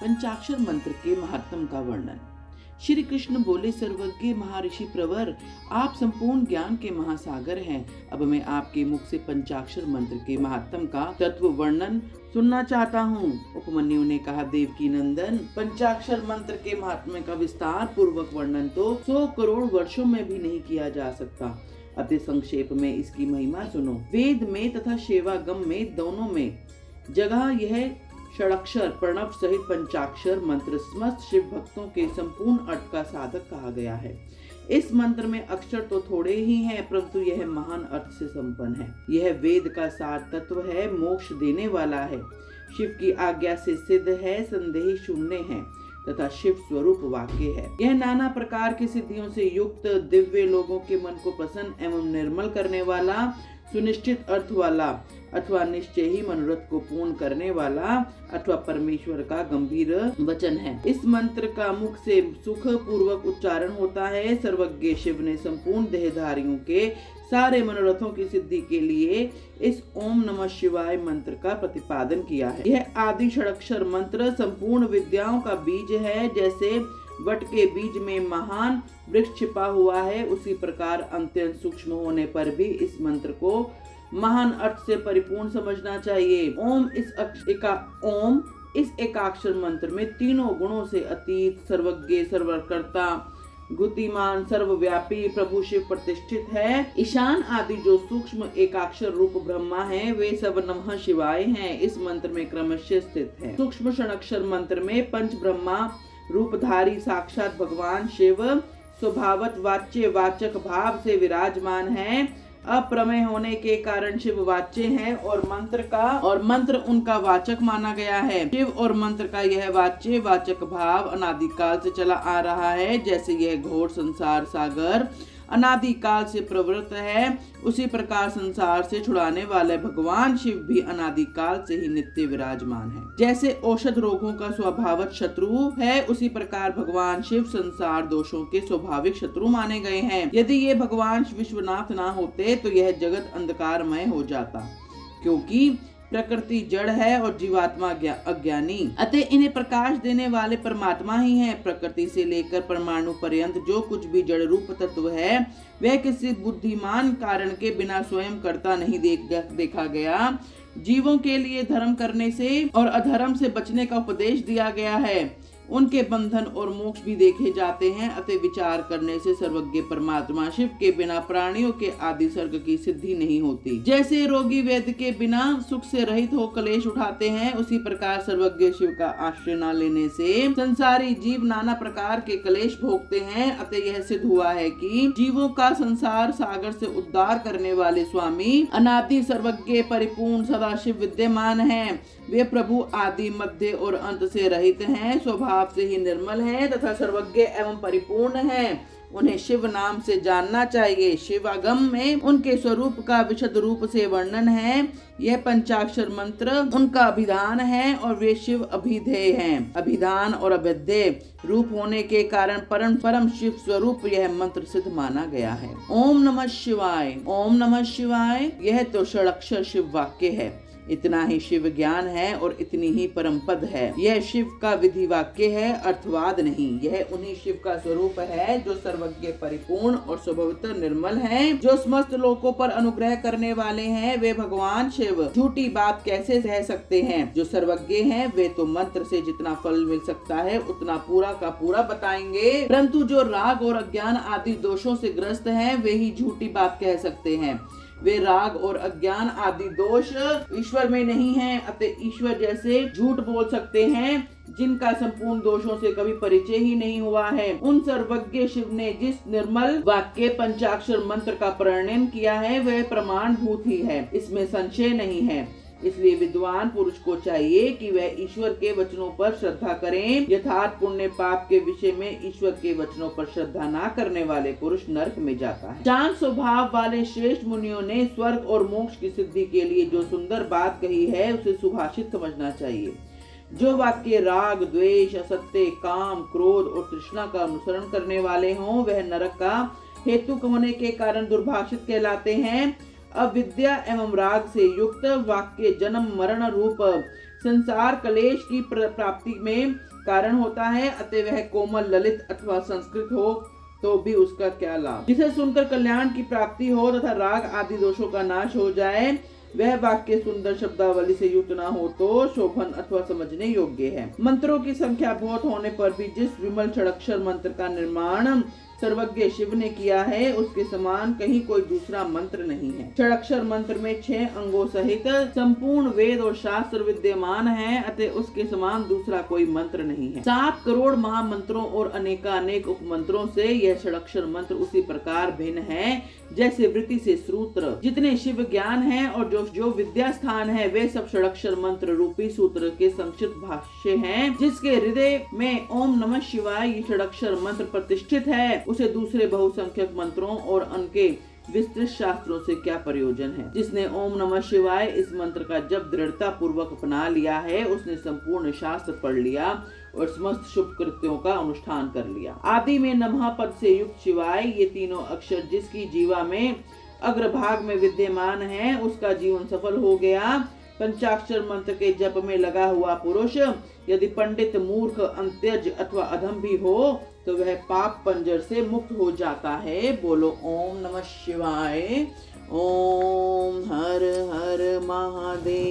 पंचाक्षर मंत्र के महात्म का वर्णन। श्री कृष्ण बोले, सर्वज्ञ महर्षि प्रवर, आप संपूर्ण ज्ञान के महासागर हैं। अब मैं आपके मुख से पंचाक्षर मंत्र के महात्म का तत्व वर्णन सुनना चाहता हूँ। उपमन्यु ने कहा, देवकी नंदन, पंचाक्षर मंत्र के महात्म्य का विस्तार पूर्वक वर्णन तो 100 करोड़ वर्षों में भी नहीं किया जा सकता। अति संक्षेप में इसकी महिमा सुनो। वेद में तथा सेवागम में दोनों में जगह यह षडाक्षर प्रणव सहित पंचाक्षर मंत्र समस्त शिव भक्तों के संपूर्ण अर्थ का साधक कहा गया है। इस मंत्र में अक्षर तो थोड़े ही हैं, परंतु यह महान अर्थ से संपन्न है। यह वेद का सार तत्व है, मोक्ष देने वाला है, शिव की आज्ञा से सिद्ध है, संदेह शून्य है तथा शिव स्वरूप वाक्य है। यह नाना प्रकार की सिद्धियों से युक्त दिव्य लोगों के मन को प्रसन्न एवं निर्मल करने वाला, सुनिश्चित अर्थ वाला अथवा निश्चय ही मनोरथ को पूर्ण करने वाला अथवा परमेश्वर का गंभीर वचन है। इस मंत्र का मुख से सुख पूर्वक उच्चारण होता है। सर्वज्ञ शिव ने संपूर्ण देहधारियों के सारे मनोरथों की सिद्धि के लिए इस ओम नमः शिवाय मंत्र का प्रतिपादन किया है। यह आदि षडाक्षर मंत्र संपूर्ण विद्याओं का बीज है। जैसे वट के बीज में महान वृक्ष छिपा हुआ है, उसी प्रकार अत्यंत सूक्ष्म होने पर भी इस मंत्र को महान अर्थ से परिपूर्ण समझना चाहिए। ओम इस एकाक्षर मंत्र में तीनों गुणों से अतीत, सर्वज्ञ, सर्वकर्ता, गुतिमान, सर्वव्यापी प्रभु शिव प्रतिष्ठित है। ईशान आदि जो सूक्ष्म एकाक्षर रूप ब्रह्मा है, वे सब नमः शिवाय हैं। इस मंत्र में क्रमशः स्थित है। सूक्ष्म षडाक्षर मंत्र में पंच ब्रह्मा रूपधारी साक्षात भगवान शिव स्वभावत वाच्य वाचक भाव से विराजमान है। अप्रमेय होने के कारण शिव वाच्य है और मंत्र उनका वाचक माना गया है। शिव और मंत्र का यह वाच्य वाचक भाव अनादिकाल से चला आ रहा है। जैसे यह घोर संसार सागर अनादिकाल से प्रवृत्त है, उसी प्रकार संसार से छुड़ाने वाले भगवान शिव भी अनादिकाल से ही नित्य विराजमान है। जैसे औषध रोगों का स्वभावत शत्रु है, उसी प्रकार भगवान शिव संसार दोषों के स्वाभाविक शत्रु माने गए हैं। यदि ये भगवान विश्वनाथ ना होते तो यह जगत अंधकारमय हो जाता, क्योंकि प्रकृति जड़ है और जीवात्मा अज्ञानी। अतः इन्हें प्रकाश देने वाले परमात्मा ही हैं। प्रकृति से लेकर परमाणु पर्यंत जो कुछ भी जड़ रूप तत्व है, वह किसी बुद्धिमान कारण के बिना स्वयं करता नहीं देखा गया। जीवों के लिए धर्म करने से और अधर्म से बचने का उपदेश दिया गया है। उनके बंधन और मोक्ष भी देखे जाते हैं। अतः विचार करने से सर्वज्ञ परमात्मा शिव के बिना प्राणियों के आदि सर्ग की सिद्धि नहीं होती। जैसे रोगी वैद्य के बिना सुख से रहित हो कलेश उठाते हैं, उसी प्रकार सर्वज्ञ शिव का आश्रय न लेने से संसारी जीव नाना प्रकार के कलेश भोगते हैं। अतः यह सिद्ध हुआ है कि जीवों का संसार सागर से उद्धार करने वाले स्वामी अनादि सर्वज्ञ परिपूर्ण सदाशिव विद्यमान हैं। वे प्रभु आदि मध्य और अंत से रहित हैं, स्वभाव से ही निर्मल हैं तथा सर्वज्ञ एवं परिपूर्ण हैं। उन्हें शिव नाम से जानना चाहिए। शिवागम में उनके स्वरूप का विशद रूप से वर्णन है। यह पंचाक्षर मंत्र उनका अभिधान है और वे शिव अभिधेय हैं। अभिधान और अभिधेय रूप होने के कारण परम शिव स्वरूप यह मंत्र सिद्ध माना गया है। ओम नमः शिवाय। ओम नमः शिवाय यह तो षडाक्षर शिव वाक्य है। इतना ही शिव ज्ञान है और इतनी ही परम पद है। यह शिव का विधि वाक्य है, अर्थवाद नहीं। यह उन्हीं शिव का स्वरूप है जो सर्वज्ञ परिपूर्ण और स्वभावतः निर्मल हैं, जो समस्त लोकों पर अनुग्रह करने वाले हैं। वे भगवान शिव झूठी बात कैसे कह सकते हैं? जो सर्वज्ञ हैं वे तो मंत्र से जितना फल मिल सकता है उतना पूरा का पूरा बताएंगे, परंतु जो राग और अज्ञान आदि दोषों से ग्रस्त हैं वे ही झूठी बात कह सकते हैं। वे राग और अज्ञान आदि दोष ईश्वर में नहीं हैं। अतः ईश्वर जैसे झूठ बोल सकते हैं जिनका संपूर्ण दोषों से कभी परिचय ही नहीं हुआ है। उन सर्वज्ञ शिव ने जिस निर्मल वाक्य पंचाक्षर मंत्र का प्रणयन किया है वह प्रमाण भूत ही है, इसमें संशय नहीं है। इसलिए विद्वान पुरुष को चाहिए कि वह ईश्वर के वचनों पर श्रद्धा करें। यथार्थ पुण्य पाप के विषय में ईश्वर के वचनों पर श्रद्धा न करने वाले पुरुष नरक में जाता है। शांत स्वभाव वाले श्रेष्ठ मुनियों ने स्वर्ग और मोक्ष की सिद्धि के लिए जो सुंदर बात कही है उसे सुभाषित समझना चाहिए। जो वाक्य राग, द्वेष, असत्य, काम, क्रोध और तृष्णा का अनुसरण करने वाले हों वह नरक का हेतु होने के कारण दुर्भाषित कहलाते हैं। अविद्या एवं राग से युक्त वाक्य जन्म मरण रूप संसार कलेश की प्राप्ति में कारण होता है, अतः वह कोमल, ललित अथवा संस्कृत हो तो भी उसका क्या लाभ। जिसे सुनकर कल्याण की प्राप्ति हो तथा राग आदि दोषों का नाश हो जाए, वह वाक्य सुंदर शब्दावली से युक्त न हो तो शोभन अथवा समझने योग्य है। मंत्रों की संख्या बहुत होने पर भी जिस विमल षडक्षर मंत्र का निर्माण सर्वज्ञ शिव ने किया है, उसके समान कहीं कोई दूसरा मंत्र नहीं है। षडक्षर मंत्र में 6 अंगों सहित संपूर्ण वेद और शास्त्र विद्यमान है, अतः उसके समान दूसरा कोई मंत्र नहीं है। 7 करोड़ महामंत्रों और अनेकानेक उपमंत्रों से यह षडक्षर मंत्र उसी प्रकार भिन्न है जैसे वृत्ति से सूत्र जितने शिव ज्ञान है और जो विद्या स्थान है, वे सब षडक्षर मंत्र रूपी सूत्र के संक्षिप्त भाष्य हैं। जिसके हृदय में ओम नमः शिवाय ये षडक्षर मंत्र प्रतिष्ठित है, उसे दूसरे बहुसंख्यक मंत्रों और उनके विस्तृत शास्त्रों से क्या प्रयोजन है। जिसने ओम नमः शिवाय इस मंत्र का जब दृढ़ता पूर्वक अपना लिया है, उसने संपूर्ण शास्त्र पढ़ लिया और समस्त शुभ कृत्यों का अनुष्ठान कर लिया। आदि में नमः पद से युक्त शिवाय ये तीनों अक्षर जिसकी जीवा में अग्रभाग में विद्यमान है, उसका जीवन सफल हो गया। पंचाक्षर मंत्र के जप में लगा हुआ पुरुष यदि पंडित, मूर्ख, अंत्यज अथवा अधम भी हो तो वह पाप पंजर से मुक्त हो जाता है। बोलो ओम नमः शिवाय। ओम हर हर महादेव।